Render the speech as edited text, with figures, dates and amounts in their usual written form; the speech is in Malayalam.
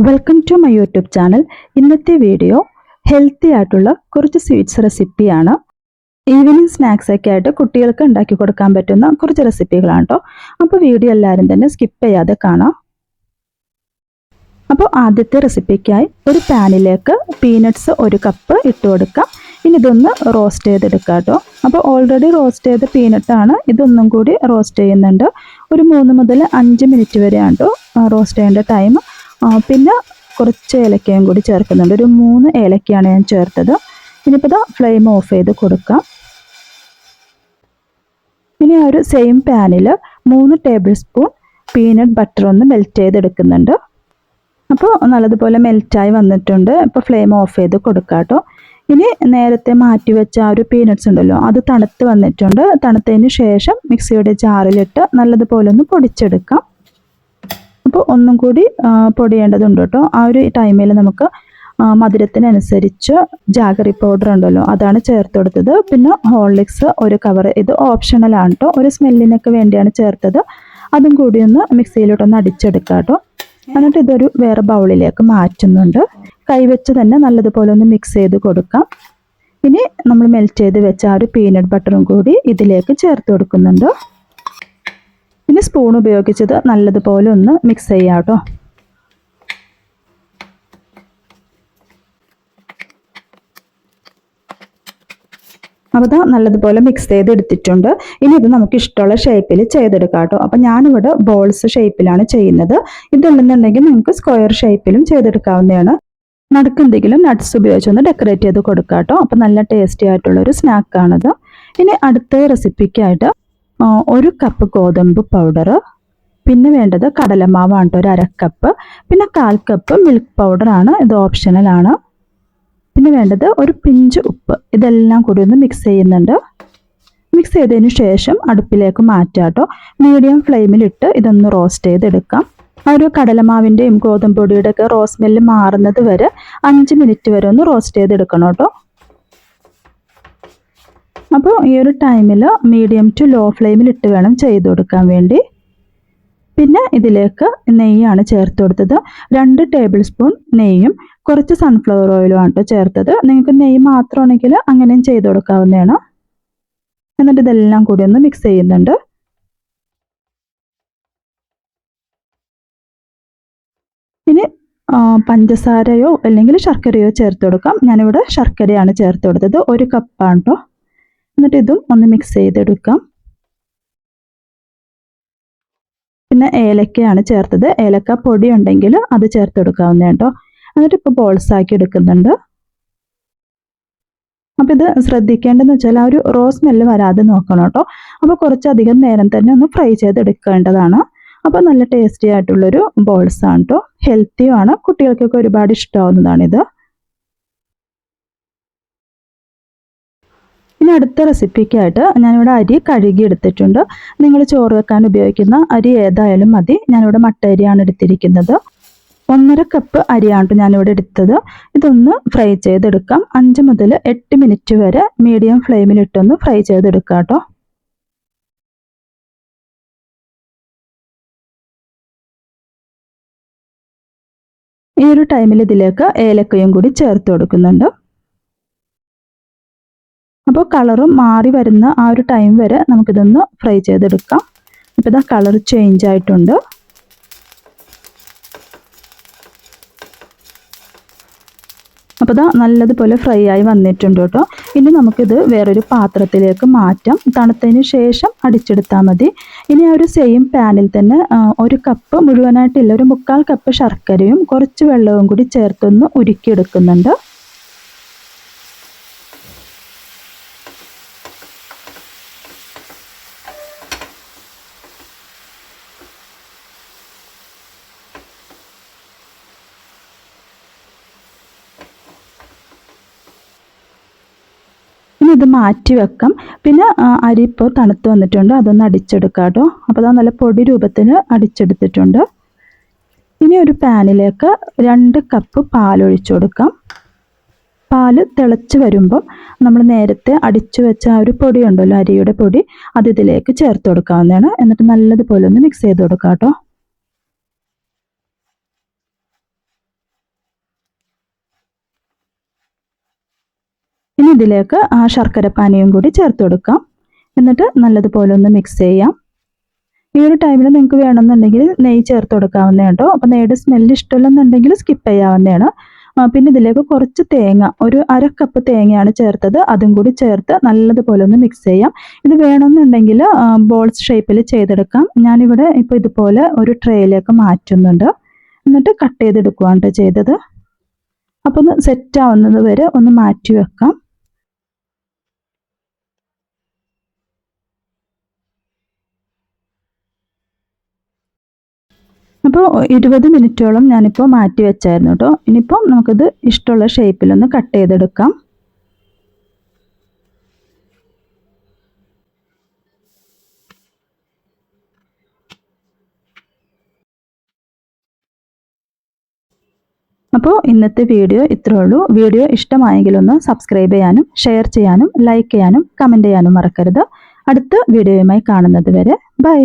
Welcome to my YouTube channel. ഇന്നത്തെ വീഡിയോ ഹെൽത്തി ആയിട്ടുള്ള കുറച്ച് സ്വീറ്റ്സ് റെസിപ്പിയാണ്. ഈവനിങ് സ്നാക്സ് ഒക്കെ ആയിട്ട് കുട്ടികൾക്ക് ഉണ്ടാക്കി കൊടുക്കാൻ പറ്റുന്ന കുറച്ച് റെസിപ്പികളാണ് കേട്ടോ. അപ്പോൾ വീഡിയോ എല്ലാവരും തന്നെ സ്കിപ്പ് ചെയ്യാതെ കാണാം. അപ്പോൾ ആദ്യത്തെ റെസിപ്പിക്കായി ഒരു പാനിലേക്ക് പീനട്ട്സ് 1 കപ്പ് ഇട്ട് കൊടുക്കാം. ഇനി ഇതൊന്ന് റോസ്റ്റ് ചെയ്തെടുക്കാം കേട്ടോ. അപ്പോൾ ഓൾറെഡി റോസ്റ്റ് ചെയ്ത പീനട്ടാണ്, ഇതൊന്നും കൂടി റോസ്റ്റ് ചെയ്യുന്നുണ്ട്. ഒരു 3 മുതൽ 5 മിനിറ്റ് വരെയാണ് കേട്ടോ റോസ്റ്റ് ചെയ്യേണ്ട ടൈം. പിന്നെ കുറച്ച് ഏലക്കയും കൂടി ചേർക്കുന്നുണ്ട്. ഒരു 3 ഏലക്കയാണ് ഞാൻ ചേർത്തത്. ഇനിയിപ്പോൾ ഫ്ലെയിം ഓഫ് ചെയ്ത് കൊടുക്കാം. ഇനി ആ ഒരു സെയിം പാനിൽ 3 ടേബിൾ സ്പൂൺ പീനട്ട് ബട്ടർ ഒന്ന് മെൽറ്റ് ചെയ്തെടുക്കുന്നുണ്ട്. അപ്പോൾ നല്ലതുപോലെ മെൽറ്റായി വന്നിട്ടുണ്ട്. ഇപ്പോൾ ഫ്ലെയിം ഓഫ് ചെയ്ത് കൊടുക്കാം കേട്ടോ. ഇനി നേരത്തെ മാറ്റി വെച്ച ആ ഒരു പീനട്ട്സ് ഉണ്ടല്ലോ, അത് തണുത്ത് വന്നിട്ടുണ്ട്. തണുത്തതിന് ശേഷം മിക്സിയുടെ ജാറിലിട്ട് നല്ലതുപോലെ ഒന്ന് പൊടിച്ചെടുക്കാം. അപ്പോൾ ഒന്നും കൂടി പൊടിയേണ്ടതുണ്ട് കേട്ടോ. ആ ഒരു ടൈമിൽ നമുക്ക് മധുരത്തിനനുസരിച്ച് ജാഗറി പൗഡർ ഉണ്ടല്ലോ, അതാണ് ചേർത്ത് കൊടുത്തത്. പിന്നെ ഹോർലിക്സ് 1 കവർ, ഇത് ഓപ്ഷണലാണ് കേട്ടോ, ഒരു സ്മെല്ലിനൊക്കെ വേണ്ടിയാണ് ചേർത്തത്. അതും കൂടി ഒന്ന് മിക്സിയിലോട്ടൊന്ന് അടിച്ചെടുക്കാം കേട്ടോ. എന്നിട്ട് ഇതൊരു വേറെ ബൗളിലേക്ക് മാറ്റുന്നുണ്ട്. കൈവച്ച് തന്നെ നല്ലതുപോലെ ഒന്ന് മിക്സ് ചെയ്ത് കൊടുക്കാം. ഇനി നമ്മൾ മെൽറ്റ് ചെയ്ത് വെച്ച ആ ഒരു പീനട്ട് ബട്ടറും കൂടി ഇതിലേക്ക് ചേർത്ത് കൊടുക്കുന്നുണ്ട്. ഇനി സ്പൂൺ ഉപയോഗിച്ചത് നല്ലതുപോലെ ഒന്ന് മിക്സ് ചെയ്യാം കേട്ടോ. അപ്പോൾ നല്ലതുപോലെ മിക്സ് ചെയ്ത് എടുത്തിട്ടുണ്ട്. ഇനി ഇത് നമുക്ക് ഇഷ്ടമുള്ള ഷേപ്പിൽ ചെയ്തെടുക്കാം കേട്ടോ. അപ്പം ഞാനിവിടെ ബോൾസ് ഷേപ്പിലാണ് ചെയ്യുന്നത്. ഇതുണ്ടെന്നുണ്ടെങ്കിൽ നിങ്ങൾക്ക് സ്ക്വയർ ഷേപ്പിലും ചെയ്തെടുക്കാവുന്നതാണ്. നടുക്ക് എന്തെങ്കിലും നട്ട്സ് ഉപയോഗിച്ചൊന്ന് ഡെക്കറേറ്റ് ചെയ്ത് കൊടുക്കാം കേട്ടോ. അപ്പം നല്ല ടേസ്റ്റി ആയിട്ടുള്ളൊരു സ്നാക്കാണിത്. ഇനി അടുത്ത റെസിപ്പിക്കായിട്ട് 1 കപ്പ് ഗോതമ്പ് പൗഡർ, പിന്നെ വേണ്ടത് കടലമാവാണ് കേട്ടോ, ഒരു 1/2 കപ്പ്, പിന്നെ 1/4 കപ്പ് മിൽക്ക് പൗഡറാണ്, ഇത് ഓപ്ഷണലാണ്. പിന്നെ വേണ്ടത് ഒരു പിഞ്ച് ഉപ്പ്. ഇതെല്ലാം കൂടി ഒന്ന് മിക്സ് ചെയ്യുന്നുണ്ട്. മിക്സ് ചെയ്തതിന് ശേഷം അടുപ്പിലേക്ക് മാറ്റാം കേട്ടോ. മീഡിയം ഫ്ലെയിമിലിട്ട് ഇതൊന്ന് റോസ്റ്റ് ചെയ്തെടുക്കാം. ആ ഒരു കടലമാവിൻ്റെയും ഗോതമ്പ് പൊടിയുടെ ഒക്കെ റോസ് സ്മെല്ല് മാറുന്നത് വരെ 5 മിനിറ്റ് വരെ ഒന്ന് റോസ്റ്റ് ചെയ്തെടുക്കണം കേട്ടോ. അപ്പോൾ ഈ ഒരു ടൈമിൽ മീഡിയം ടു ലോ ഫ്ലെയിമിലിട്ട് വേണം ചെയ്ത് കൊടുക്കാൻ വേണ്ടി. പിന്നെ ഇതിലേക്ക് നെയ്യാണ് ചേർത്ത് കൊടുത്തത്. 2 ടേബിൾ സ്പൂൺ നെയ്യും കുറച്ച് സൺഫ്ലവർ ഓയിലുമാണ് കേട്ടോ ചേർത്തത്. നിങ്ങൾക്ക് നെയ്യ് മാത്രമാണെങ്കിൽ അങ്ങനെയും ചെയ്ത് കൊടുക്കാവുന്നതാണ്. എന്നിട്ട് ഇതെല്ലാം കൂടി ഒന്ന് മിക്സ് ചെയ്യുന്നുണ്ട്. ഇനി പഞ്ചസാരയോ അല്ലെങ്കിൽ ശർക്കരയോ ചേർത്ത് കൊടുക്കാം. ഞാനിവിടെ ശർക്കരയാണ് ചേർത്ത് കൊടുത്തത്. 1 കപ്പാണ് കേട്ടോ. എന്നിട്ട് ഇതും ഒന്ന് മിക്സ് ചെയ്തെടുക്കാം. പിന്നെ ഏലക്കയാണ് ചേർത്തത്. ഏലക്ക പൊടി ഉണ്ടെങ്കിൽ അത് ചേർത്ത് കൊടുക്കാവുന്ന കേട്ടോ. എന്നിട്ട് ഇപ്പോൾ ബോൾസ് ആക്കി എടുക്കുന്നുണ്ട്. അപ്പോൾ ഇത് ശ്രദ്ധിക്കേണ്ടതെന്ന് വെച്ചാൽ ആ ഒരു റോസ് സ്മെല്ല് വരാതെ നോക്കണം കേട്ടോ. അപ്പോൾ കുറച്ചധികം നേരം തന്നെ ഒന്ന് ഫ്രൈ ചെയ്തെടുക്കേണ്ടതാണ്. അപ്പോൾ നല്ല ടേസ്റ്റി ആയിട്ടുള്ളൊരു ബോൾസ് ആണ് കേട്ടോ. ഹെൽത്തിയുമാണ്, കുട്ടികൾക്കൊക്കെ ഒരുപാട് ഇഷ്ടമാവുന്നതാണിത്. ഇനി അടുത്ത റെസിപ്പിക്കായിട്ട് ഞാനിവിടെ അരി കഴുകി എടുത്തിട്ടുണ്ട്. നിങ്ങൾ ചോറ് വെക്കാൻ ഉപയോഗിക്കുന്ന അരി ഏതായാലും മതി. ഞാനിവിടെ മട്ട അരിയാണ് എടുത്തിരിക്കുന്നത്. 1/2 കപ്പ് അരിയാണ് ഞാനിവിടെ എടുത്തത്. ഇതൊന്ന് ഫ്രൈ ചെയ്തെടുക്കാം. 5 മുതൽ 8 മിനിറ്റ് വരെ മീഡിയം ഫ്ലെയിമിലിട്ടൊന്ന് ഫ്രൈ ചെയ്തെടുക്കാം കേട്ടോ. ഈ ഒരു ടൈമിൽ ഇതിലേക്ക് ഏലക്കയും കൂടി ചേർത്ത് കൊടുക്കുന്നുണ്ട്. അപ്പോൾ കളറും മാറി വരുന്ന ആ ഒരു ടൈം വരെ നമുക്കിതൊന്ന് ഫ്രൈ ചെയ്തെടുക്കാം. ഇപ്പോൾ ഇതാ കളർ ചേഞ്ച് ആയിട്ടുണ്ട്. അപ്പോൾ ഇതാ നല്ലതുപോലെ ഫ്രൈ ആയി വന്നിട്ടുണ്ട് കേട്ടോ. ഇനി നമുക്കിത് വേറൊരു പാത്രത്തിലേക്ക് മാറ്റാം. തണുത്തതിന് ശേഷം അടിച്ചെടുത്താൽ മതി. ഇനി ആ ഒരു സെയിം പാനിൽ തന്നെ 1 കപ്പ് മുഴുവനായിട്ടില്ല, ഒരു 1/4 കപ്പ് ശർക്കരയും കുറച്ച് വെള്ളവും കൂടി ചേർത്തൊന്ന് ഉരുക്കിയെടുക്കുന്നുണ്ട്. ഇത് മാറ്റി വെക്കാം. പിന്നെ അരി ഇപ്പോൾ തണുത്ത് വന്നിട്ടുണ്ട്, അതൊന്ന് അടിച്ചെടുക്കാം കേട്ടോ. അപ്പോൾ അത് നല്ല പൊടി രൂപത്തിന് അടിച്ചെടുത്തിട്ടുണ്ട്. ഇനി ഒരു പാനിലേക്ക് 2 കപ്പ് പാൽ ഒഴിച്ചു കൊടുക്കാം. പാല് തിളച്ച് വരുമ്പം നമ്മൾ നേരത്തെ അടിച്ചു വെച്ച ആ ഒരു പൊടി ഉണ്ടല്ലോ, അരിയുടെ പൊടി, അത് ഇതിലേക്ക് ചേർത്ത് കൊടുക്കാവുന്നതാണ്. എന്നിട്ട് നല്ലതുപോലെ ഒന്ന് മിക്സ് ചെയ്ത് കൊടുക്കാം കേട്ടോ. ഇതിലേക്ക് ആ ശർക്കര പാനിയും കൂടി ചേർത്ത് കൊടുക്കാം. എന്നിട്ട് നല്ലതുപോലെ ഒന്ന് മിക്സ് ചെയ്യാം. ഈ ഒരു ടൈമിൽ നിങ്ങൾക്ക് വേണമെന്നുണ്ടെങ്കിൽ നെയ്യ് ചേർത്ത് കൊടുക്കാവുന്നതാണ് കേട്ടോ. അപ്പോൾ നെയ്യുടെ സ്മെല്ല് ഇഷ്ടമല്ലെന്നുണ്ടെങ്കിൽ സ്കിപ്പ് ചെയ്യാവുന്നതാണ്. പിന്നെ ഇതിലേക്ക് കുറച്ച് തേങ്ങ, ഒരു 1/2 കപ്പ് തേങ്ങയാണ് ചേർത്തത്. അതും കൂടി ചേർത്ത് നല്ലതുപോലെ ഒന്ന് മിക്സ് ചെയ്യാം. ഇത് വേണമെന്നുണ്ടെങ്കിൽ ബോൾസ് ഷേപ്പിൽ ചെയ്തെടുക്കാം. ഞാനിവിടെ ഇപ്പോൾ ഇതുപോലെ ഒരു ട്രേയിലേക്ക് മാറ്റുന്നുണ്ട്. എന്നിട്ട് കട്ട് ചെയ്തെടുക്കുകയാണ് ചെയ്തത്. അപ്പോൾ ഒന്ന് സെറ്റ് ആവുന്നത് വരെ ഒന്ന് മാറ്റി വെക്കാം. അപ്പോൾ 20 മിനിറ്റോളം ഞാനിപ്പോൾ മാറ്റി വെച്ചായിരുന്നു കേട്ടോ. ഇനിയിപ്പോൾ നമുക്കിത് ഇഷ്ടമുള്ള ഷേപ്പിലൊന്ന് കട്ട് ചെയ്തെടുക്കാം. അപ്പോൾ ഇന്നത്തെ വീഡിയോ ഇത്രേ ഉള്ളൂ. വീഡിയോ ഇഷ്ടമായെങ്കിലൊന്ന് സബ്സ്ക്രൈബ് ചെയ്യാനും ഷെയർ ചെയ്യാനും ലൈക്ക് ചെയ്യാനും കമൻറ്റ് ചെയ്യാനും മറക്കരുത്. അടുത്ത വീഡിയോയുമായി കാണുന്നത് വരെ ബൈ.